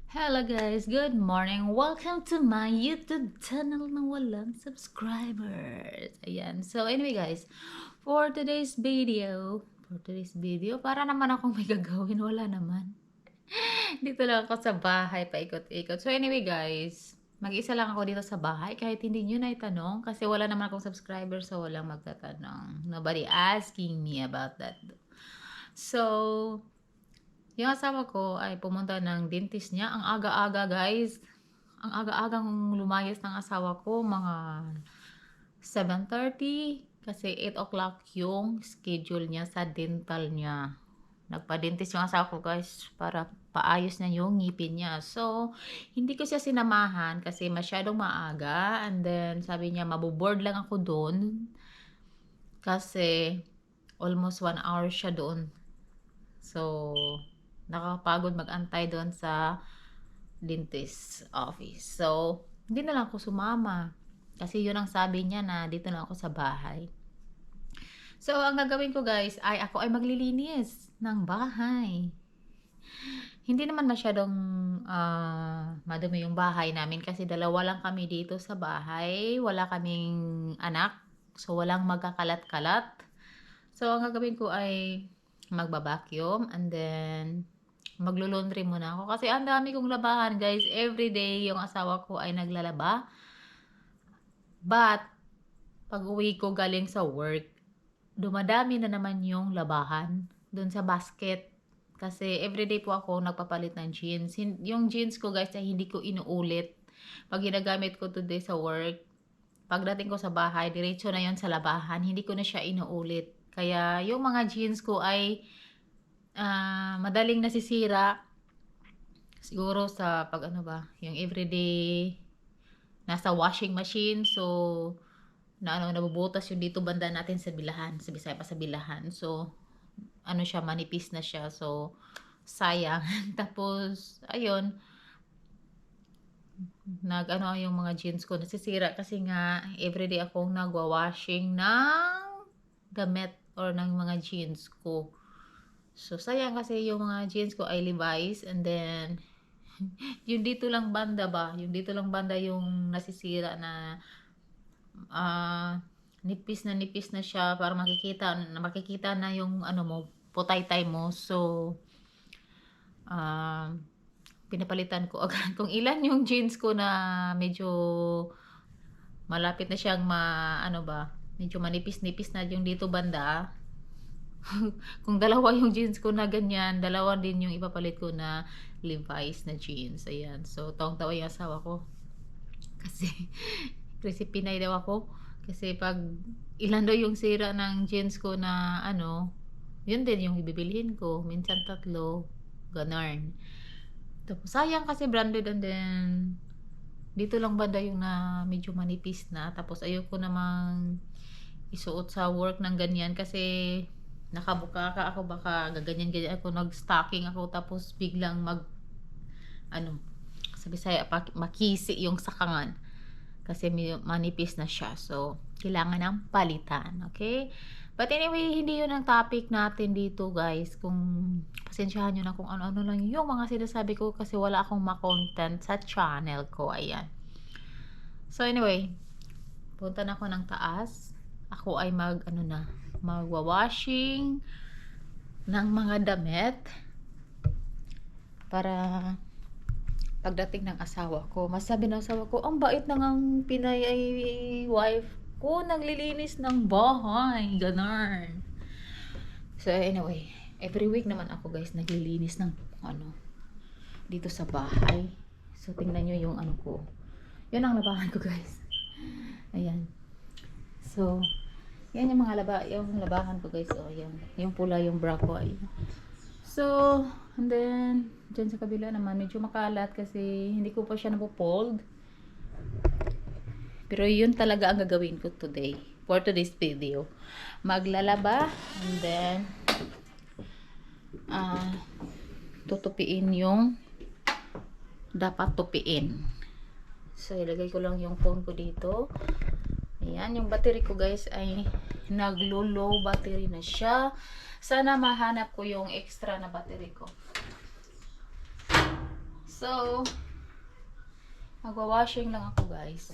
Hello guys, good morning. Welcome to my YouTube channel na walang subscribers. Ayan. So anyway guys, for today's video, para naman akong may gagawin, wala naman. Dito lang ako sa bahay, paikot-ikot. So anyway guys, mag-isa lang ako dito sa bahay kahit hindi nyo na itanong kasi wala naman akong subscribers, so walang magtatanong. Nobody asking me about that. So, yung asawa ko ay pumunta ng dentist niya. Ang aga-aga guys. Ang aga-agang lumayas ng asawa ko. Mga 7:30. Kasi 8 o'clock yung schedule niya sa dental niya. Nagpa-dentist yung asawa ko guys para paayos na yung ngipin niya. So, hindi ko siya sinamahan kasi masyadong maaga. And then, sabi niya, maboboard lang ako doon. Kasi, almost 1 hour siya doon. So, nakakapagod mag-antay doon sa dentist office. So, hindi na lang ako sumama. Kasi yun ang sabi niya na dito na ako sa bahay. So, ang gagawin ko guys ay ako ay maglilinis ng bahay. Hindi naman masyadong madumi yung bahay namin kasi dalawa lang kami dito sa bahay. Wala kaming anak. So, walang magkakalat-kalat. So, ang gagawin ko ay magba-vacuum and then maglo-laundry muna ako kasi ang dami kong labahan guys. Everyday yung asawa ko ay naglalaba. But pag uwi ko galing sa work, dumadami na naman yung labahan dun sa basket. Kasi everyday po ako nagpapalit ng jeans. Yung jeans ko guys ay hindi ko inuulit. Pag ginagamit ko today sa work, pagdating ko sa bahay, diretso na yon sa labahan. Hindi ko na siya inuulit. Kaya yung mga jeans ko ay madaling nasisira. Siguro sa pag ano ba, yung everyday nasa washing machine. So, nabubutas yung dito banda natin sa bilahan. Sa Bisaya pa sa bilahan. So, ano siya, manipis na siya. So, sayang. Tapos, ayun, yung mga jeans ko nasisira kasi nga everyday akong nagwa-washing ng damit or ng mga jeans ko. So, sayang kasi yung mga jeans ko ay Levi's and then yung dito lang banda ba? Yung dito lang banda yung nasisira na nipis na siya para makikita na yung ano mo, putay-tay mo. So, pinapalitan ko agad. Kung ilan yung jeans ko na medyo malapit na siyang medyo manipis-nipis na yung dito banda. Kung dalawa yung jeans ko na ganyan, dalawa din yung ipapalit ko na Levi's na jeans. Ayan. So, tawang-tawa yung asawa ko. Kasi, recipe na daw ako. Kasi pag ilan daw yung sira ng jeans ko na yun din yung ibibilhin ko. Minsan 3, ganarn. Tapos, sayang kasi branded and then dito lang banda yung na medyo manipis na. Tapos, ayoko namang isuot sa work ng ganyan kasi nakabuka ka ako, baka gaganyan-ganyan ako, nag-stocking ako tapos biglang sa Bisaya makisi yung sakangan kasi manipis na siya. So, kailangan ng palitan. Okay? But anyway, hindi yun ang topic natin dito guys. Kung pasensyahan nyo na kung ano-ano lang yung mga sinasabi ko kasi wala akong ma-content sa channel ko. Ayan. So anyway, punta na ako ng taas. Ako ay magwa-washing ng mga damit para pagdating ng asawa ko, masabi ng asawa ko, ang bait na ng Pinay ay wife ko, naglilinis ng bahay, ganun. So anyway, every week naman ako guys naglilinis ng dito sa bahay. So tingnan nyo yung ko. Yun ang labahan ko guys. Ayan. So, yan yung mga labahan ko guys. Oh, yan. Yung pula, yung bra ko. Ayan. So, and then, dyan sa kabila naman, medyo makalat kasi hindi ko pa siya napopold. Pero yun talaga ang gagawin ko today. For today's video. Maglalaba, and then, tutupiin yung dapat tupiin. So, ilagay ko lang yung phone ko dito. Ayan, yung battery ko guys ay naglo-low battery na siya. Sana mahanap ko yung extra na battery ko. So, magwa-washing lang ako guys.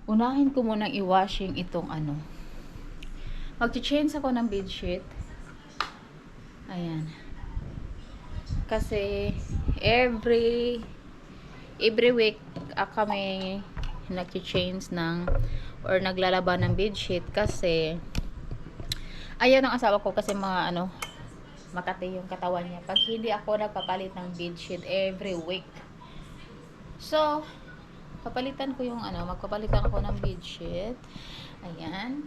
Unahin ko munang i-washing itong ano. Mag-change ako ng bedsheet. Ayan. Kasi every week kami nag-change ng or naglalaba ng bedsheet kasi ayaw ng asawa ko kasi mga ano makati yung katawan niya pag hindi ako nagpapalit ng bedsheet every week. So papalitan ko yung ano, magpapalitan ako ng bedsheet. Ayan.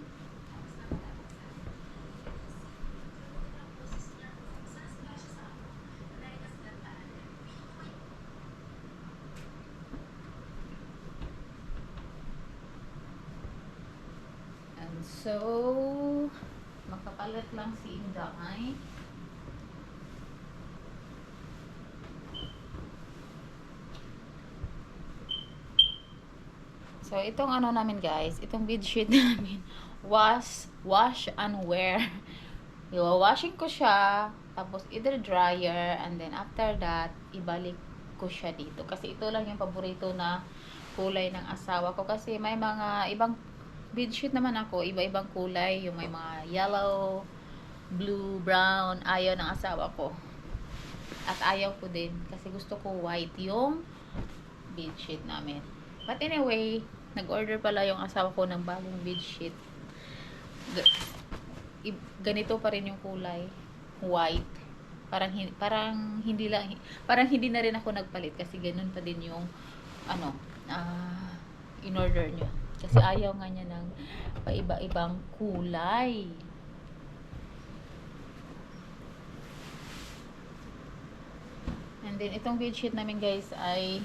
And so magpapalit lang si Inday. So, itong ano namin guys, itong bedsheet namin, wash and wear. Iwa-washing ko siya, tapos either dryer, and then after that, ibalik ko siya dito. Kasi ito lang yung paborito na kulay ng asawa ko. Kasi may mga ibang bedsheet naman ako, iba-ibang kulay, yung may mga yellow, blue, brown, ayaw ng asawa ko. At ayaw ko din, kasi gusto ko white yung bedsheet namin. But anyway, nag-order pala yung asawa ko ng bagong bedsheet. Ganito pa rin yung kulay, white. Parang hindi na rin ako nagpalit kasi ganun pa din yung ano, in order niya. Kasi ayaw nga niya ng paiba-ibang kulay. And then itong bedsheet namin guys ay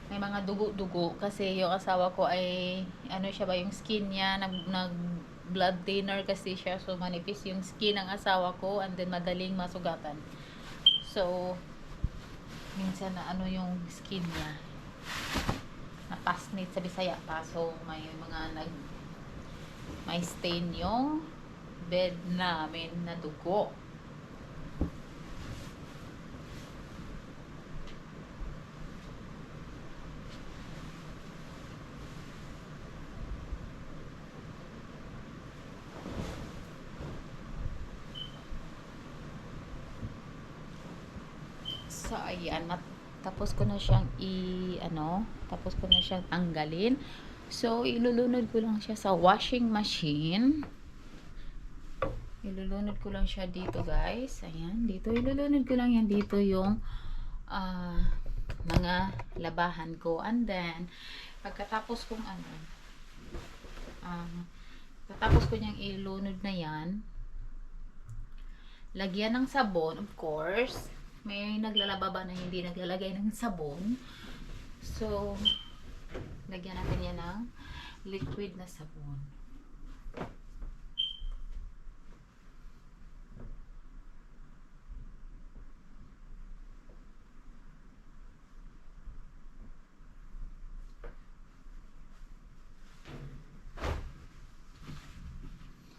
may mga dugo-dugo kasi yung asawa ko ay ano siya ba yung skin niya nag blood thinner kasi siya, so manipis yung skin ng asawa ko and then madaling masugatan. So minsan na ano yung skin niya napasnit sa Bisaya pa, so may stain yung bed namin na dugo. So, ayan. Tapos ko na siyang tapos ko na siyang tanggalin. So, ilulunod ko lang siya sa washing machine. Ilulunod ko lang siya dito, guys. Ayan, dito. Ilulunod ko lang yan dito yung mga labahan ko. And then, pagkatapos kong pagkatapos ko niyang ilunod na yan, lagyan ng sabon, of course. May naglalaba ba na hindi naglalagay ng sabon? So, lagyan natin yan ng liquid na sabon.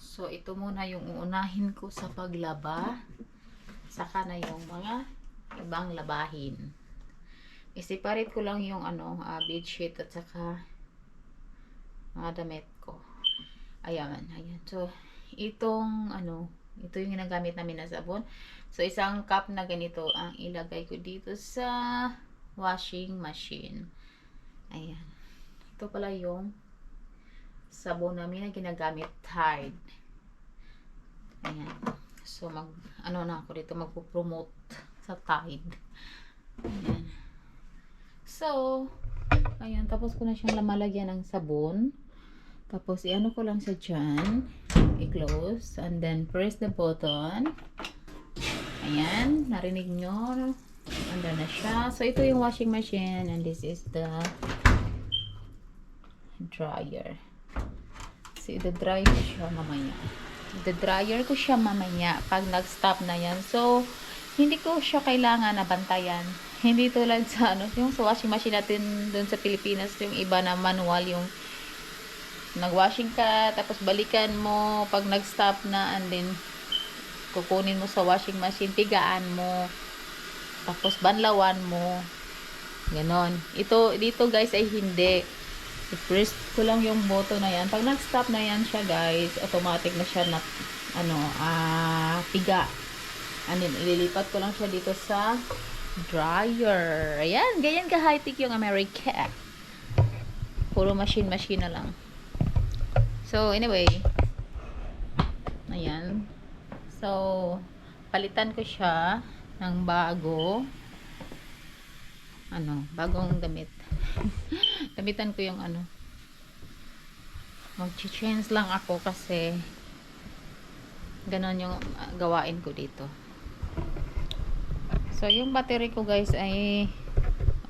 So, ito muna yung uunahin ko sa paglaba. Saka na yung mga ibang labahin. I-separate ko lang yung bedsheet at saka mga damit ko. Ayan, ayan. So, ito yung ginagamit namin na sabon. So, isang cup na ganito ang ilagay ko dito sa washing machine. Ayan. Ito pala yung sabon namin na ginagamit, Tide. Ayan. So, na ako dito, magpo-promote sa Tide. Ayan. So, ayan, tapos ko na siyang lamalagyan ng sabon. Tapos, ko lang sa dyan. I-close. And then, press the button. Ayan, narinig nyo. Under na siya. So, ito yung washing machine. And this is the dryer. So, i-dry ko siya mamaya. I-dryer ko siya mamaya pag nag-stop na yan. So, hindi ko siya kailangan na bantayan. Hindi tulad sa yung sa washing machine natin doon sa Pilipinas, yung iba na manual, yung nag-washing ka, tapos balikan mo pag nag-stop na, and then kukunin mo sa washing machine, pigaan mo. Tapos banlawan mo. Ganon. Ito, dito guys ay hindi. I-press ko lang yung button na yan. Pag nag-stop na yan siya guys, automatic na siya na, piga. And then, ililipat ko lang siya dito sa dryer. Ayan, ganyan ka high-tech yung America. Puro machine-machine na lang. So, anyway. Ayan. So, palitan ko siya ng bago. Bagong damit. Gamitan ko yung mag-change lang ako kasi ganon yung gawain ko dito. So, yung battery ko guys ay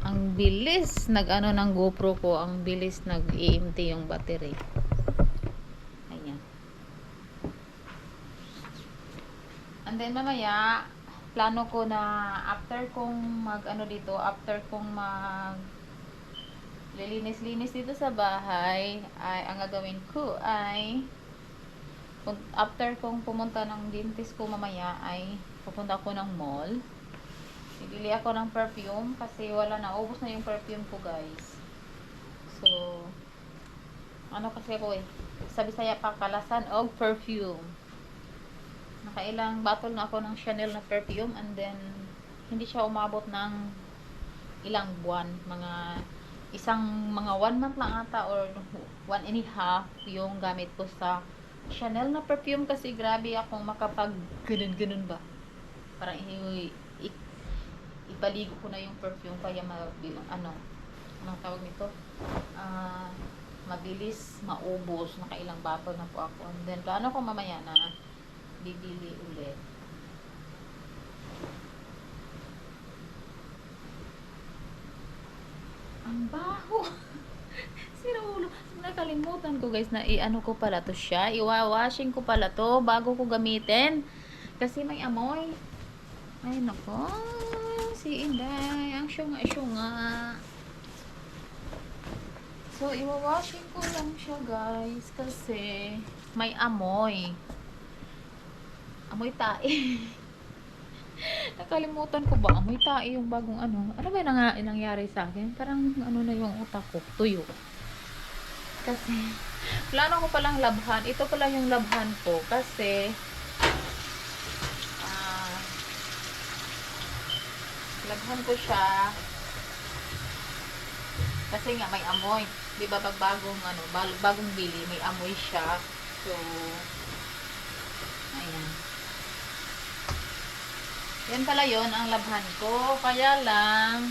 ang bilis ng GoPro ko, ang bilis nag-EMT yung battery. Ayan. And then mamaya plano ko na after kong after kong lilinis-linis dito sa bahay, ay ang gagawin ko ay after kong pumunta ng dentist ko mamaya ay pupunta ako ng mall. Bibili ako ng perfume kasi ubos na yung perfume ko guys. So, kasi ako sa Bisaya pa kalasan og perfume. Nakailang bottle na ako ng Chanel na perfume and then hindi siya umabot ng ilang buwan, mga 1 month lang ata or 1.5 yung gamit ko sa Chanel na perfume kasi grabe akong makapag ganun ba, parang ipaligo ko na yung perfume kaya anong tawag nito, mabilis maubos. Nakailang bottle na po ako and then plano ko mamaya na bibili ulit. Ang baho. Sira ulo. Nakalimutan ko guys na ko pala to siya. Iwa-washing ko pala to bago ko gamitin. Kasi may amoy. Ay nako. Si Inday. Ang syunga-syunga. So, iwa-washing ko lang siya guys. Kasi may amoy. Amoy tae. Nakalimutan ko ba? Amoy tae yung bagong ano ba nangyari sa akin? Parang na yung utak ko. Tuyo. Kasi, plano ko palang labhan. Ito pala yung labhan ko. Kasi, labhan ko siya. Kasi nga may amoy. Diba pag bagong bili, may amoy siya. So, ayan. Yan pala yon ang labhan ko. Kaya lang,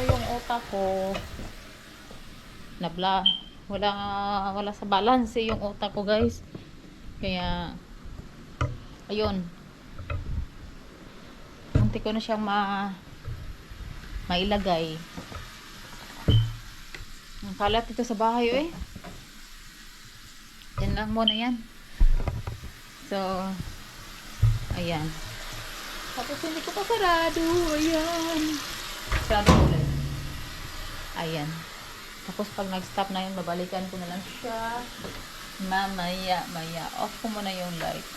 yung utak ko, wala sa balance yung utak ko guys. Kaya, ayun. Munti ko na siyang mailagay. Ang kalat ito sa bahay Yan lang muna yan. So, ayan. Tapos hindi ko pa sarado. Ayan. Sarado ulit. Ayan. Tapos pag nag-stop na yun, babalikan ko na lang siya. Maya. Off ko muna yung light.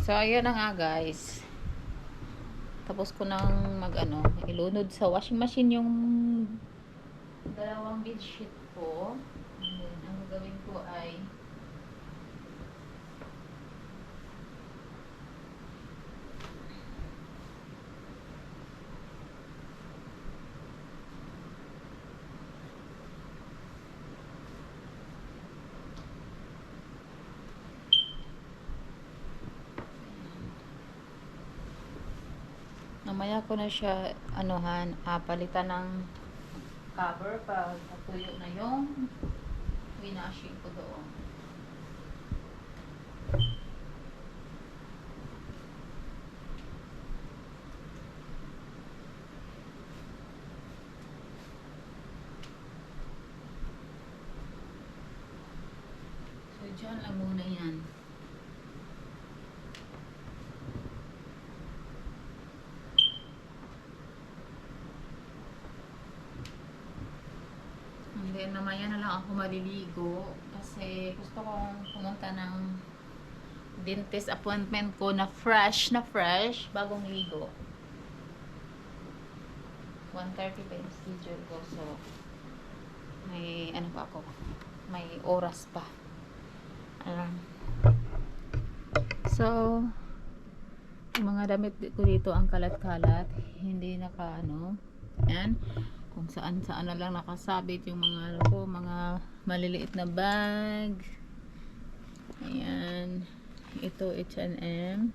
So, ayan na nga guys. Tapos ko nang ilunod sa washing machine yung dalawang bedsheet ko. And then, ang gagawin ko ay mamaya ko na siya palitan ng cover pag tuyo na yung winashing ko doon. So dyan lang muna yan. And then, namaya na lang ako maliligo. Kasi gusto kong pumunta ng dentist appointment ko na fresh, bagong ligo. 1:30 pa yung schedule ko. So, may ano pa ako? May oras pa. So, yung mga damit ko dito ang kalat-kalat. Hindi naka ano. Yan. Kung saan-saan na lang nakasabit yung mga ano ko, mga maliliit na bag. Ayan. Ito H&M.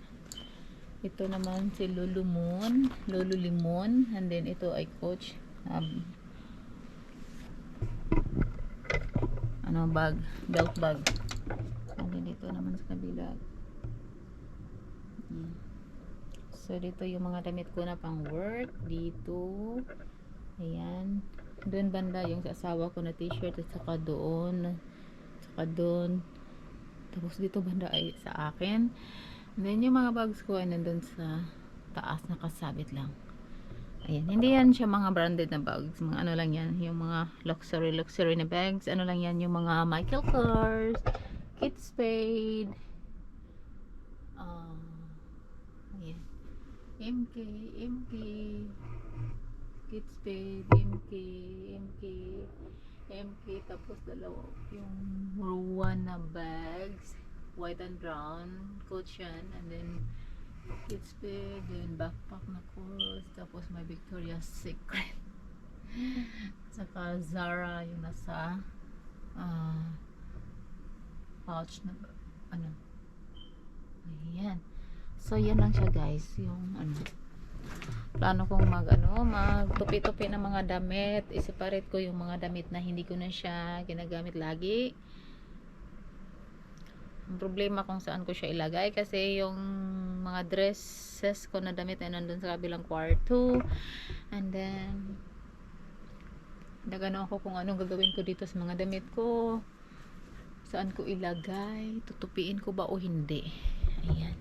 Ito naman si Lululemon. And then ito ay Coach. Bag. Belt bag. And then dito naman sa kabila. So dito yung mga damit ko na pang work. Dito. Ayan. Doon banda yung sa asawa ko na t-shirt at saka doon. Tapos dito banda ay sa akin. And then yung mga bags ko ay nandun sa taas, nakasabit lang. Ayan, hindi yan siya mga branded na bags. Mga ano lang yan, yung mga luxury na bags. Ano lang yan, yung mga Michael Kors, Kate Spade, ayan, MK, Kate Spade, MK, tapos dalawa yung Rowan na bags, white and brown, Coach yan, and then Kate Spade, then backpack na Kors, tapos may Victoria's Secret, saka Zara yung nasa pouch na ano. Ayan. So yan lang siya guys, yung ano. Plano kong magtupi-tupi ng mga damit, i-separate ko yung mga damit na hindi ko na siya ginagamit lagi. Ang problema kung saan ko siya ilagay kasi yung mga dresses ko na damit ay nandun sa kabilang kwarto. And then nagano ako kung anong gagawin ko dito sa mga damit ko. Saan ko ilagay? Tutupiin ko ba o hindi? Ayan.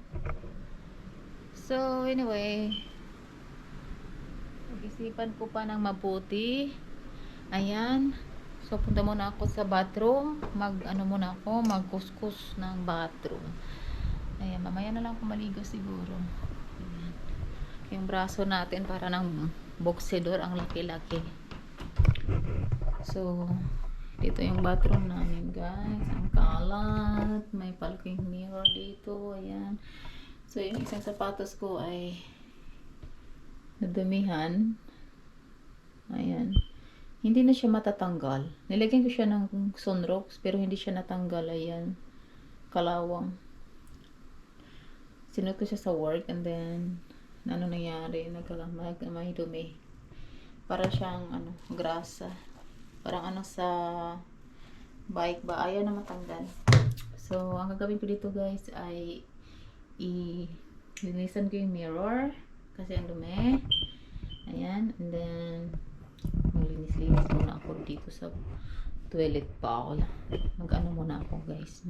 So anyway, nag-isipan ko pa ng mabuti. Ayan. So punta muna ako sa bathroom, magkuskus ng bathroom. Ayan, mamaya na lang ako maligo siguro. Ayan. Yung braso natin para ng boxedor, ang laki-laki. So dito yung bathroom namin guys, ang kalat, may parking mirror dito. Ayan. So yung isang sapatos ko ay nadumihan. Ayan. Hindi na siya matatanggal. Nilagyan ko siya ng sunrocks pero hindi siya natanggal. Ayan. Kalawang. Sinuot ko siya sa work and then ano nangyari? May dumi. Para siyang grasa. Parang sa bike ba? Ayaw na matanggal. So, ang gagawin ko dito guys ay linisan ko yung mirror kasi ang dumi. Ayan. And then maglinis-linis muna ako dito sa toilet bowl. Mag-ano muna ako guys.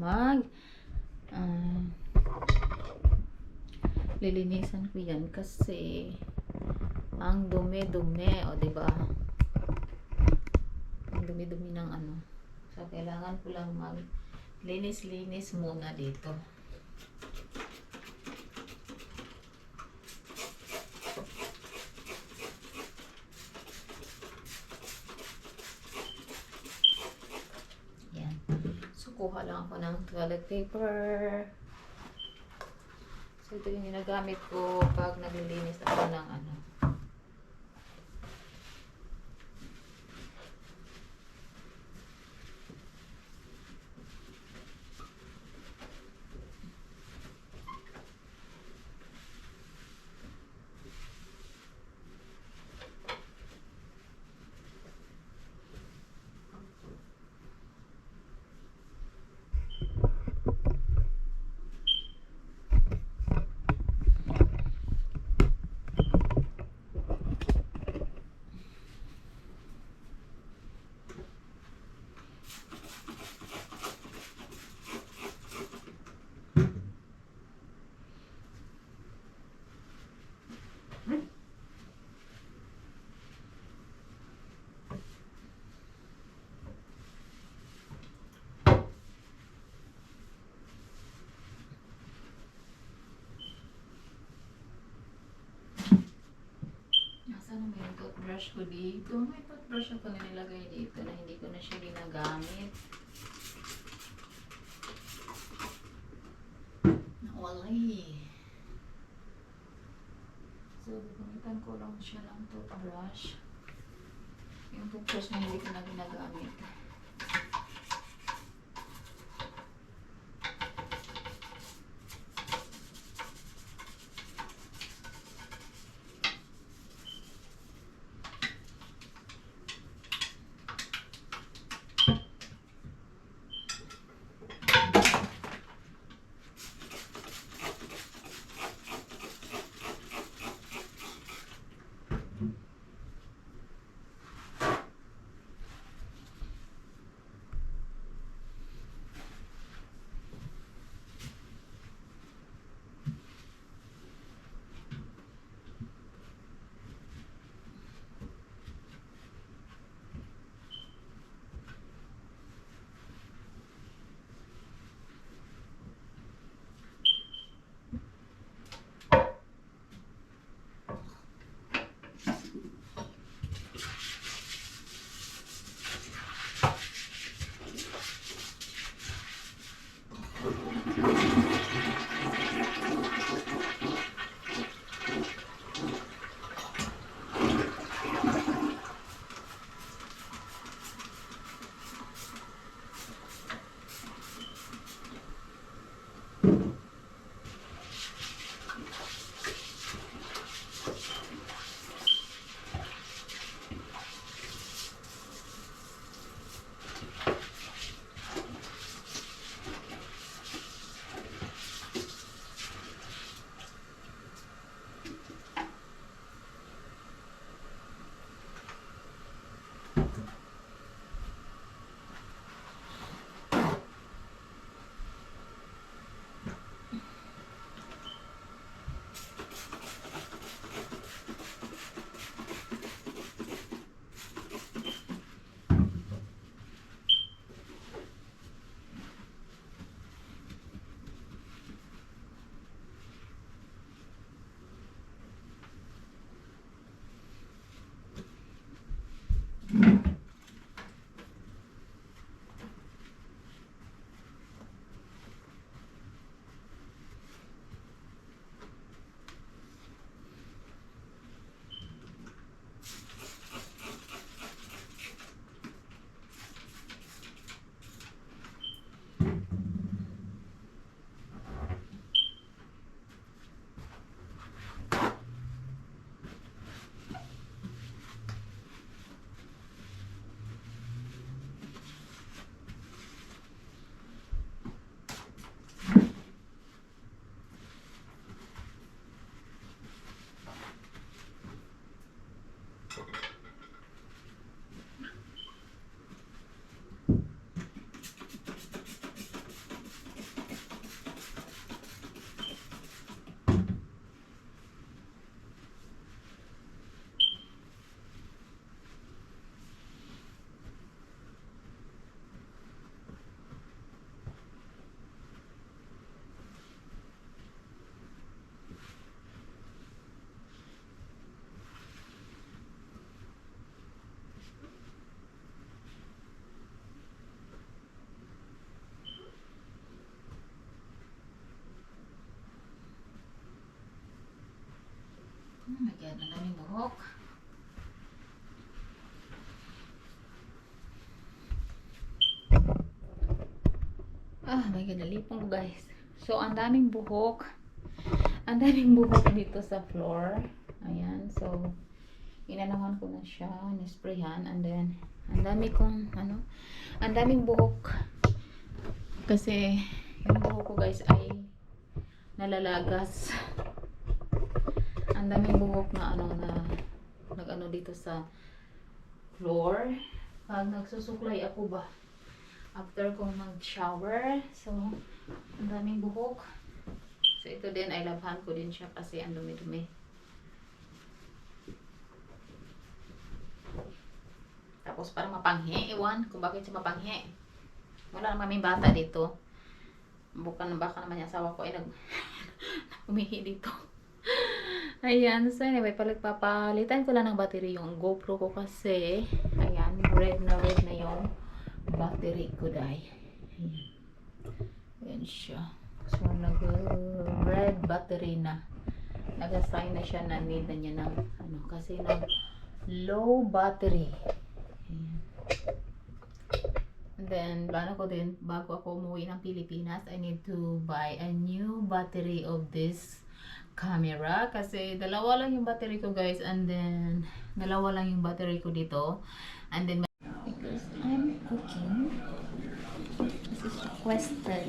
Lilinisan ko yan kasi ang dumi-dumi. O diba? Ang dumi-dumi ng So, kailangan ko lang linis-linis muna dito. Yan. So, kuha lang ako ng toilet paper. So, ito yung ginagamit ko pag naglilinis ako ng toothbrush ko dito. May toothbrush ako na nilagay dito na hindi ko na siya ginagamit. Nawala eh. So, gagamitan ko lang siya ng toothbrush. Yung toothbrush na hindi ko na ginagamit. Oh my God, ang daming buhok. Ah, my God, nalipong ko guys. So, ang daming buhok. Ang daming buhok dito sa floor. Ayan, so, inanahan ko na siya, nisprayhan, and then, ang dami kong, ang daming buhok. Kasi, yung buhok ko guys ay nalalagas. Ang daming buhok na nag dito sa floor. Pag nagsusuklay ako ba, after kong mag-shower, so, ang daming buhok. So, ito din, ay labhan ko din siya kasi ang dumi-dumi. Tapos, para mapanghi, iwan kung bakit siya mapanghi. Wala naman may bata dito. Baka naman yung asawa ko ay umihi dito. Ayan, so anyway, papalitan ko lang ng battery yung GoPro ko kasi, ayan, red na yung battery ko dahil. Ayan, ayan siya. So, nag-red battery na. Nag-assign na siya na need na niya ng, ano, kasi ng low battery. Ayan. And then, plano ko din, bago ako umuwi ng Pilipinas, I need to buy a new battery of this camera. Kasi dalawa lang yung battery ko, guys. And then, dalawa lang yung battery ko dito. And then, because I'm cooking, this is requested.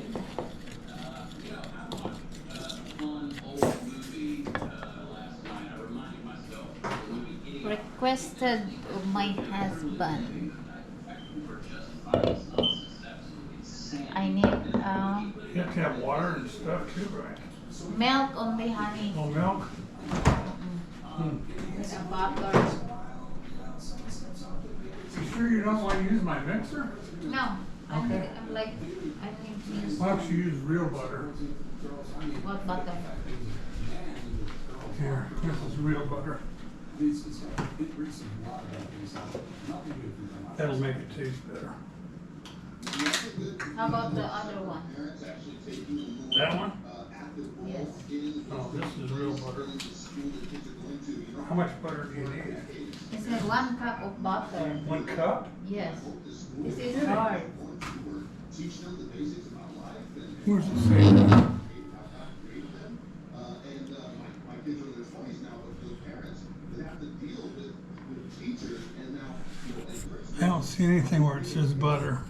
Requested of my husband. I need You have to have water and stuff too, right? milk only, honey. Oh, milk? With a butter. You sure you don't want to use my mixer? No, Okay. I'm like, I need to use Why don't you use real butter? what butter? Here, this is real butter. That'll make it taste better. How about the other one? That one? Yes. Oh, this is real butter. How much butter do you need? It said 1 cup of butter. 1 cup? Yes. This is hard. Where's it say that? I don't see anything where it says butter.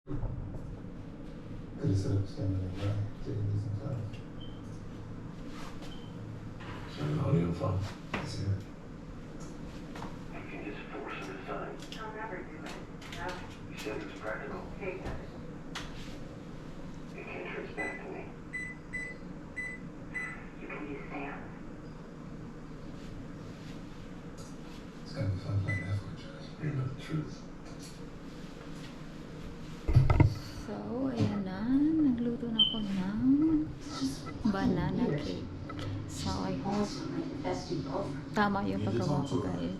Could have set up standing in line, taking this inside. Audio file. That's it. You can just force him to sign. I'll never do it. No. You said it was practical. Take it. You can't trace back to me. You can use Sam. It's gonna be fun playing that for you, Judge. You know the truth. So, ayan na. Nagluto na ako ng banana cake. So, I hope tama yung paggawa ko, guys.